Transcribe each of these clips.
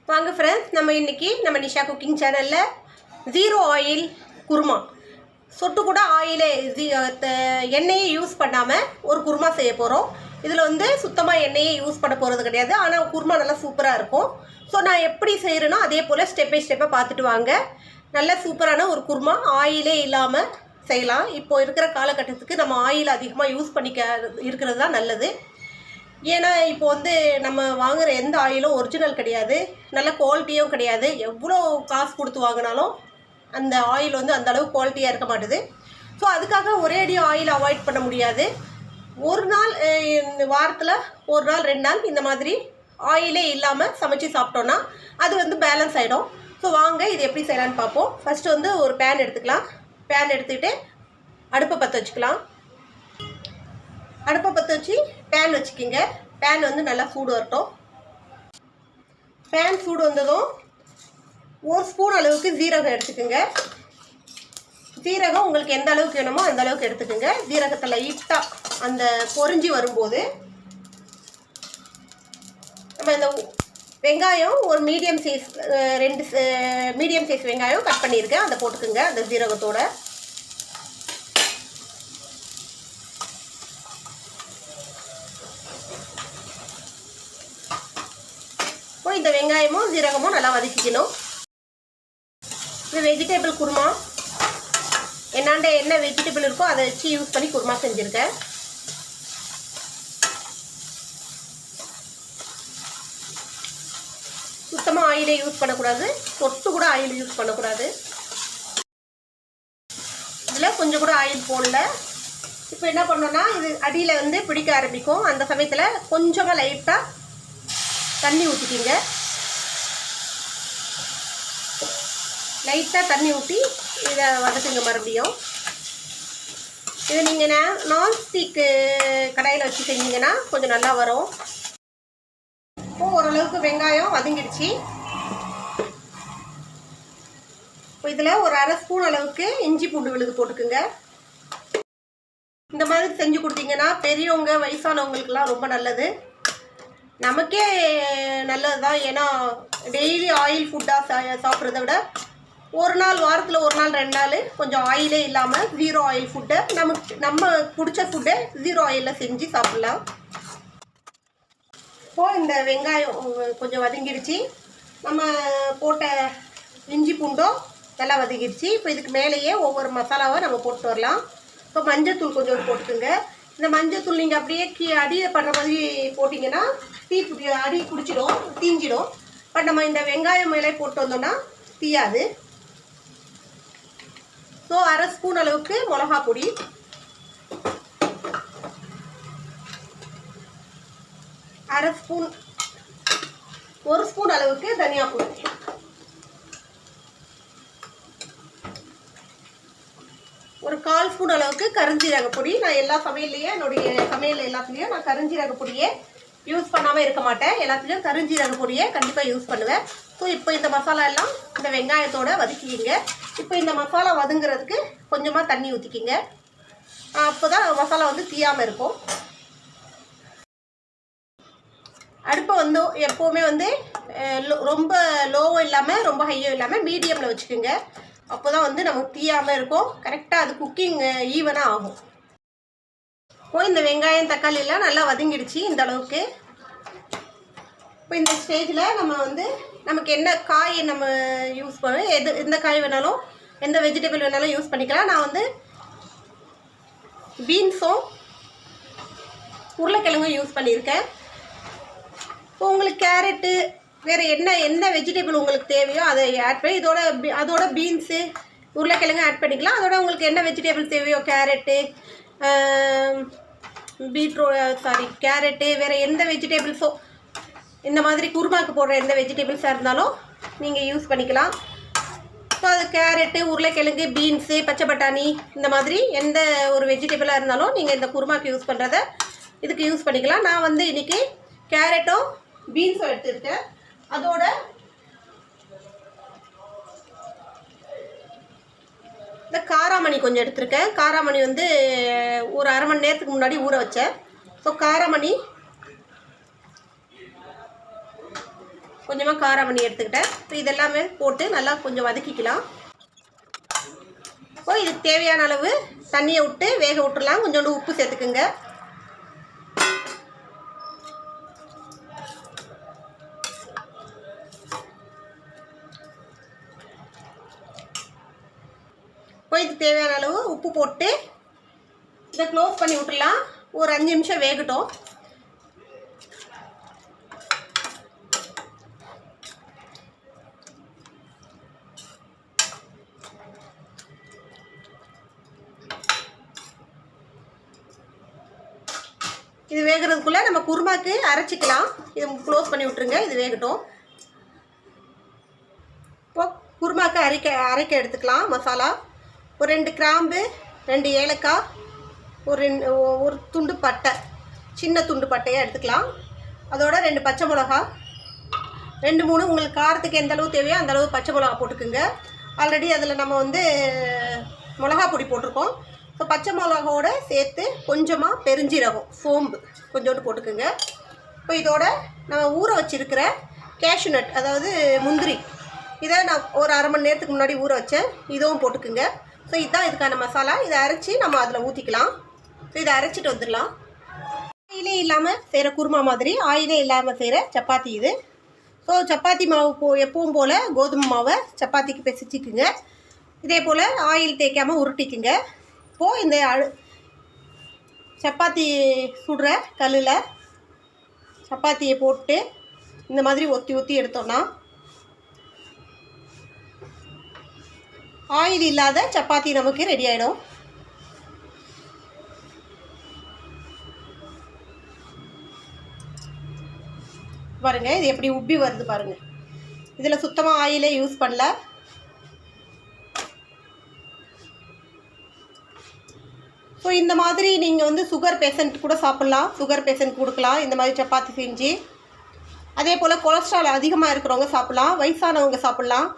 வாங்க ஃப்ரெண்ட்ஸ், நம்ம இன்றைக்கி நம்ம நிஷா குக்கிங் சேனலில் ஜீரோ ஆயில் குருமா, சொட்டு கூட எண்ணெயை யூஸ் பண்ணாமல் ஒரு குருமா செய்ய போகிறோம். இதில் வந்து சுத்தமாக எண்ணெயை யூஸ் பண்ண போகிறது கிடையாது. ஆனால் குருமா நல்லா சூப்பராக இருக்கும். ஸோ நான் எப்படி செய்கிறேனோ அதே போல் ஸ்டெப் பை ஸ்டெப்பாக பார்த்துட்டு வாங்க. நல்ல சூப்பரான ஒரு குருமா ஆயிலே இல்லாமல் செய்யலாம். இப்போ இருக்கிற காலகட்டத்துக்கு நம்ம ஆயில் அதிகமாக யூஸ் பண்ணிக்க இருக்கிறது தான் நல்லது. ஏன்னா இப்போ வந்து நம்ம வாங்குகிற எந்த ஆயிலும் ஒரிஜினல் கிடையாது, நல்ல குவாலிட்டியும் கிடையாது. எவ்வளோ காசு கொடுத்து வாங்கினாலும் அந்த ஆயில் வந்து அந்தளவு குவாலிட்டியாக இருக்க மாட்டுது. ஸோ அதுக்காக ஒரே அடி ஆயில் அவாய்ட் பண்ண முடியாது. ஒரு நாள், வாரத்தில் ஒரு நாள் 2 நாள் இந்த மாதிரி ஆயிலே இல்லாமல் சமைச்சு சாப்பிட்டோன்னா அது வந்து பேலன்ஸ் ஆகிடும். ஸோ வாங்க இது எப்படி செய்யலான்னு பார்ப்போம். ஃபஸ்ட்டு வந்து ஒரு பேன் எடுத்துக்கலாம். பேன் எடுத்துக்கிட்டு அடுப்பை பற்ற வச்சுக்கலாம். அடுப்பை பற்ற வச்சு பேன் வச்சுக்கிங்க. பேன் வந்து நல்லா சூடு வரட்டும். பேன் சூடு வந்ததும் 1 ஸ்பூன் அளவுக்கு ஜீரகம் எடுத்துக்கோங்க. ஜீரகம் உங்களுக்கு எந்த அளவுக்கு வேணுமோ அந்த அளவுக்கு எடுத்துக்கோங்க. ஜீரகத்தை லைட்டாக அந்த பொரிஞ்சு வரும்போது நம்ம இந்த வெங்காயம், ஒரு மீடியம் சைஸ் 2 மீடியம் சைஸ் வெங்காயம் கட் பண்ணியிருக்கேன், அதை போட்டுக்குங்க அந்த ஜீரகத்தோட. இந்த வெங்காயமும் ஜீரகமும் நல்லா வதக்கிக்கணும். இது வெஜிடபிள் குருமா, என்னாண்ட என்ன வெஜிடபிள் இருக்கோ அதை வச்சு யூஸ் பண்ணி குருமா செஞ்சுருக்கேன். சுத்தமாக ஆயிலே யூஸ் பண்ணக்கூடாது, சொட்டு கூட ஆயில் யூஸ் பண்ணக்கூடாது. இதில் கொஞ்சம் கூட ஆயில் போடல. இப்போ என்ன பண்ணோன்னா இது அடியில் வந்து பிடிக்க ஆரம்பிக்கும். அந்த சமயத்தில் கொஞ்சமாக லைட்டாக தண்ணி ஊற்றிக்கிங்க. லைட்டாக தண்ணி ஊற்றி இதை வதக்குங்க. மறுபடியும் இதை நீங்கள் நான்ஸ்டிக்கு கடாயில் வச்சு செஞ்சீங்கன்னா கொஞ்சம் நல்லா வரும். இப்போ ஓரளவுக்கு வெங்காயம் வதங்கிடுச்சு. இப்போ இதில் ஒரு 1/2 ஸ்பூன் அளவுக்கு இஞ்சி பூண்டு விழுது போட்டுக்குங்க. இந்த மாதிரி செஞ்சு கொடுத்தீங்கன்னா பெரியவங்க வயசானவங்களுக்கெல்லாம் ரொம்ப நல்லது. நமக்கே நல்லது தான். ஏன்னா டெய்லி ஆயில் ஃபுட்டாக சாப்பிட்றத விட ஒரு நாள், வாரத்தில் ஒரு நாள் 2 நாள் கொஞ்சம் ஆயிலே இல்லாமல் ஜீரோ ஆயில் ஃபுட்டை நம்ம பிடிச்ச ஃபுட்டை ஜீரோ ஆயிலில் செஞ்சு சாப்பிட்லாம். இப்போது இந்த வெங்காயம் கொஞ்சம் வதங்கிடுச்சு. நம்ம போட்ட இஞ்சி பூண்டும் நல்லா வதங்கிடுச்சு. இப்போ இதுக்கு மேலேயே ஒவ்வொரு மசாலாவை நம்ம போட்டு வரலாம். இப்போ மஞ்சத்தூள் கொஞ்சம் போட்டுக்குங்க. இந்த மஞ்சத்தூள் நீங்கள் அப்படியே அடியை பண்ணுற மாதிரி போட்டிங்கன்னா அடி பிடிச்சிடும், தீஞ்சிடும். பட் நம்ம இந்த வெங்காயம் மேலே போட்டு வந்தோம்னா தீயாது. ஸோ 1/2 ஸ்பூன் அளவுக்கு மிளகா பொடி, 1/2 ஸ்பூன், 1 ஸ்பூன் அளவுக்கு தனியா பொடி, ஒரு 1/4 ஸ்பூன் அளவுக்கு கருஞ்சீரக பொடி. நான் எல்லா சமையல்லையும், என்னுடைய சமையல் எல்லாத்துலேயும் நான் கருஞ்சீரக பொடியே யூஸ் பண்ணாமல் இருக்க மாட்டேன். எல்லாத்துலேயும் கருஞ்சீரக பொடியை கண்டிப்பாக யூஸ் பண்ணுவேன். ஸோ இப்போ இந்த மசாலா எல்லாம் இந்த வெங்காயத்தோடு வதக்கிக்கிங்க. இப்போ இந்த மசாலா வதங்குறதுக்கு கொஞ்சமாக தண்ணி ஊற்றிக்கிங்க. அப்போ தான் மசாலா வந்து தீயாமல் இருக்கும். அடுப்பை வந்து எப்போவுமே வந்து ரொம்ப லோவும் இல்லாமல் ரொம்ப ஹையும் இல்லாமல் மீடியமில் வச்சுக்கோங்க. அப்போ தான் வந்து நமக்கு தீயாமல் இருக்கும். கரெக்டாக அது குக்கிங் ஈவனாக ஆகும். இப்போ இந்த வெங்காயம் தக்காளி எல்லாம் நல்லா வதங்கிடுச்சு இந்த அளவுக்கு. இப்போ இந்த ஸ்டேஜில் நம்ம வந்து நமக்கு என்ன காய் நம்ம யூஸ் பண்ணுவோம், எந்த காய் வேணாலும் எந்த வெஜிடபிள் வேணாலும் யூஸ் பண்ணிக்கலாம். நான் வந்து பீன்ஸும் உருளைக்கிழங்கும் யூஸ் பண்ணியிருக்கேன். இப்போ உங்களுக்கு கேரட்டு வேறு எந்த வெஜிடபிள் உங்களுக்கு தேவையோ அதை ஆட் பண்ணி அதோட பீன்ஸு உருளைக்கிழங்கு ஆட் பண்ணிக்கலாம். அதோட உங்களுக்கு என்ன வெஜிடபிள் தேவையோ கேரட்டு, கேரட்டு, வேறு எந்த வெஜிடபிள்ஸோ இந்த மாதிரி குருமாக்கு போடுற எந்த வெஜிடபிள்ஸாக இருந்தாலும் நீங்கள் யூஸ் பண்ணிக்கலாம். ஸோ அது கேரட்டு, உருளைக்கிழங்கு, பீன்ஸு, பச்சை பட்டாணி, இந்த மாதிரி எந்த ஒரு வெஜிடபிளாக இருந்தாலும் நீங்கள் இந்த குருமாக்கு யூஸ் பண்ணுறத இதுக்கு யூஸ் பண்ணிக்கலாம். நான் வந்து இன்றைக்கி கேரட்டும் பீன்ஸும் எடுத்துருக்கேன். அதோட இந்த காராமணி கொஞ்சம் எடுத்துருக்கேன். காராமணி வந்து ஒரு 1/2 மணி நேரத்துக்கு முன்னாடி ஊற வச்சேன். ஸோ காராமணி கொஞ்சமாக காராமணி எடுத்துக்கிட்டேன். இப்போ இதெல்லாமே போட்டு நல்லா கொஞ்சம் வதக்கிக்கலாம். இப்போ இதுக்கு தேவையான அளவு தண்ணியை விட்டு வேக விட்டுடலாம். கொஞ்சோண்டு உப்பு சேர்த்துக்குங்க. இப்போ இதுக்கு தேவையான அளவு உப்பு போட்டு இதை க்ளோஸ் பண்ணி விட்டுடலாம். ஒரு 5 நிமிஷம் வேகட்டும். இது வேகிறதுக்குள்ளே நம்ம குருமாக்கு அரைச்சிக்கலாம். இது க்ளோஸ் பண்ணி விட்டுருங்க. இது வேகட்டும். இப்போ குருமாக்கு அரைக்க எடுத்துக்கலாம். மசாலா ஒரு 2 கிராம்பு, 2 ஏலக்காய், ஒரு துண்டு பட்டை, சின்ன துண்டு பட்டையாக எடுத்துக்கலாம். அதோட 2 பச்சை மிளகா, 2-3 உங்களுக்கு காரத்துக்கு எந்த அளவு தேவையோ அந்த அளவு பச்சை மிளகா போட்டுக்குங்க. ஆல்ரெடி அதில் நம்ம வந்து மிளகா பொடி போட்டிருக்கோம். இப்போ பச்சை மிளகாவோட சேர்த்து கொஞ்சமாக பெருஞ்சீரகம், சோம்பு கொஞ்சோண்டு போட்டுக்குங்க. இப்போ இதோட நம்ம ஊற வச்சுருக்கிற கேஷ்யூ நட், அதாவது முந்திரி, இதை நான் ஒரு அரை மணி நேரத்துக்கு முன்னாடி ஊற வச்சேன். இதுவும் போட்டுக்குங்க. ஸோ இதுதான் இதுக்கான மசாலா. இதை அரைச்சி நம்ம அதில் ஊற்றிக்கலாம். ஸோ இதை அரைச்சிட்டு வந்துடலாம். ஆயிலே இல்லாமல் செய்கிற குருமா மாதிரி ஆயிலே இல்லாமல் செய்கிற சப்பாத்தி இது. ஸோ சப்பாத்தி மாவு எப்பவும் போல் கோதுமை மாவை சப்பாத்திக்கு பிசைச்சிக்குங்க. இதே போல் ஆயில் தேய்க்காமல் உருட்டிக்குங்க. இப்போது இந்த சப்பாத்தி சுடுற கல்லில் சப்பாத்தியை போட்டு இந்த மாதிரி ஒத்தி எடுத்தோன்னா ஆயில் இல்லாத சப்பாத்தி நமக்கு ரெடி ஆகிடும். பாருங்கள் இது எப்படி உப்பி வருது பாருங்கள். இதில் சுத்தமாக ஆயிலே யூஸ் பண்ணல. ஸோ இந்த மாதிரி நீங்கள் வந்து சுகர் பேஷண்ட் கூட சாப்பிட்லாம். சுகர் பேஷண்ட் கொடுக்கலாம் இந்த மாதிரி சப்பாத்தி செஞ்சு. அதே போல் கொலஸ்ட்ரால் அதிகமாக இருக்கிறவங்க சாப்பிட்லாம். வயசானவங்க சாப்பிட்லாம்.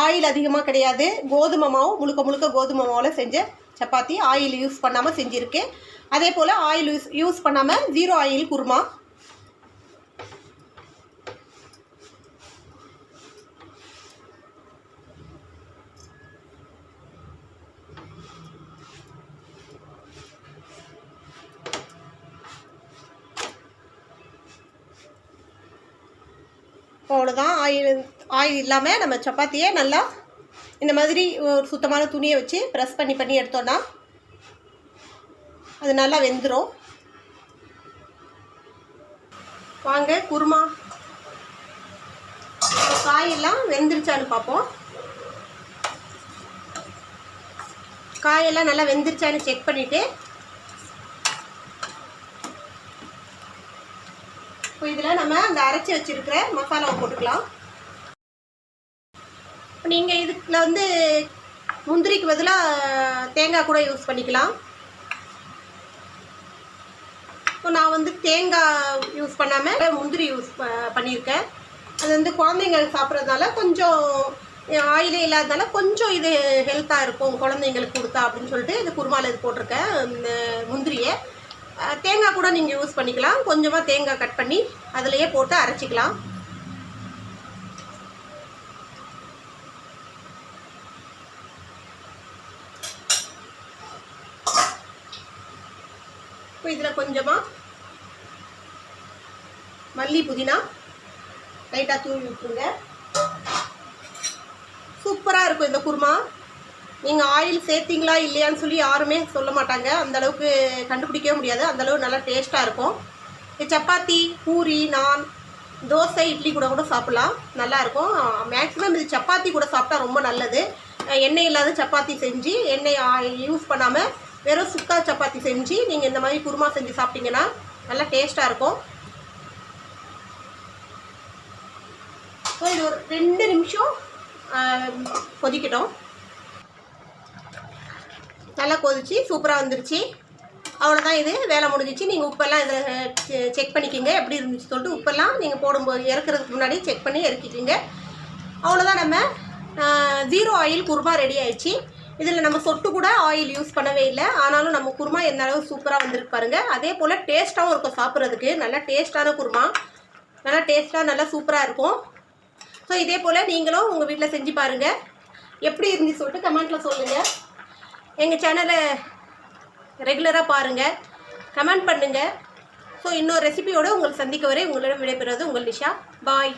ஆயில் அதிகமாக கிடையாது. கோதுமை மாவு முழுக்க கோதுமை மாவில் செஞ்ச சப்பாத்தி ஆயில் யூஸ் பண்ணாமல் செஞ்சுருக்கேன். அதே போல் ஆயில் யூஸ் பண்ணாமல் 0 ஆயில் குருமா. அவ்வளோதான். ஆயில் இல்லாமல் நம்ம சப்பாத்தியை நல்லா இந்த மாதிரி ஒரு சுத்தமான துணியை வச்சு ப்ரெஸ் பண்ணி எடுத்தோன்னா அது நல்லா வெந்துடும். வாங்க குருமா காயெல்லாம் வெந்துருச்சான்னு பார்ப்போம். காயெல்லாம் நல்லா வெந்துருச்சான்னு செக் பண்ணிவிட்டு இப்போ இதில் நம்ம அந்த அரைச்சி வச்சுருக்கிற மசாலாவை போட்டுக்கலாம். நீங்கள் இதுக்குள்ள வந்து முந்திரிக்கு பதிலாக தேங்காய் கூட யூஸ் பண்ணிக்கலாம். இப்போ நான் வந்து தேங்காய் யூஸ் பண்ணாமல் முந்திரி யூஸ் பண்ணியிருக்கேன். அது வந்து குழந்தைங்க சாப்பிட்றதுனால கொஞ்சம் ஆயிலே இல்லாதனால கொஞ்சம் இது ஹெல்த்தாக இருக்கும் குழந்தைங்களுக்கு கொடுத்தா அப்படின்னு சொல்லிட்டு இது குருமாவில் இது போட்டிருக்கேன். இந்த முந்திரியை தேங்காய் கூட நீங்கள் யூஸ் பண்ணிக்கலாம். கொஞ்சமாக தேங்காய் கட் பண்ணி அதிலையே போட்டு அரைச்சிக்கலாம். இப்போ இதில் கொஞ்சமாக மல்லி புதினா லைட்டாக தூவி விட்டுருங்க. சூப்பராக இருக்கும் இந்த குருமா. நீங்கள் ஆயில் சேர்த்திங்களா இல்லையான்னு சொல்லி யாருமே சொல்ல மாட்டாங்க. அந்தளவுக்கு கண்டுபிடிக்கவே முடியாது. அந்தளவு நல்லா டேஸ்ட்டாக இருக்கும். சப்பாத்தி, பூரி, நான், தோசை, இட்லி கூட சாப்பிட்லாம். நல்லாயிருக்கும். மேக்ஸிமம் இது சப்பாத்தி கூட சாப்பிட்டா ரொம்ப நல்லது. எண்ணெய் இல்லாத சப்பாத்தி செஞ்சு எண்ணெய் யூஸ் பண்ணாமல் வெறும் சுக்கா சப்பாத்தி செஞ்சு நீங்கள் இந்த மாதிரி குருமா செஞ்சு சாப்பிட்டீங்கன்னா நல்லா டேஸ்ட்டாக இருக்கும். ஸோ இது ஒரு 2 நிமிஷம் கொதிக்கட்டும். நல்லா கொதிச்சு சூப்பராக வந்துருச்சு. அவ்வளோதான், இது வேலை முடிஞ்சிச்சு. நீங்கள் உப்பெல்லாம் இதில் செக் பண்ணிக்கிங்க எப்படி இருந்துச்சு சொல்லிட்டு. உப்பெல்லாம் நீங்கள் போடும்போது இறக்குறதுக்கு முன்னாடி செக் பண்ணி இறக்கிக்கிங்க. அவ்வளோதான், நம்ம 0 ஆயில் குருமா ரெடி ஆயிடுச்சு. இதில் நம்ம சொட்டு கூட ஆயில் யூஸ் பண்ணவே இல்லை. ஆனாலும் நம்ம குருமா எந்த அளவு சூப்பராக வந்துருக்கு பாருங்கள். அதே போல் டேஸ்ட்டாகவும் இருக்கும் சாப்பிட்றதுக்கு. நல்லா டேஸ்ட்டான குருமா, நல்லா டேஸ்ட்டாக நல்லா சூப்பராக இருக்கும். ஸோ இதே போல் நீங்களும் உங்கள் வீட்டில் செஞ்சு பாருங்கள். எப்படி இருந்து சொல்லிட்டு கமெண்ட்டில் சொல்லுங்கள். எங்கள் சேனலை ரெகுலராக பாருங்கள், கமெண்ட் பண்ணுங்கள். ஸோ இன்னொரு ரெசிபியோடு உங்களை சந்திக்க வரை உங்களிடம் விடைபெறுவது உங்கள் நிஷா. பாய்.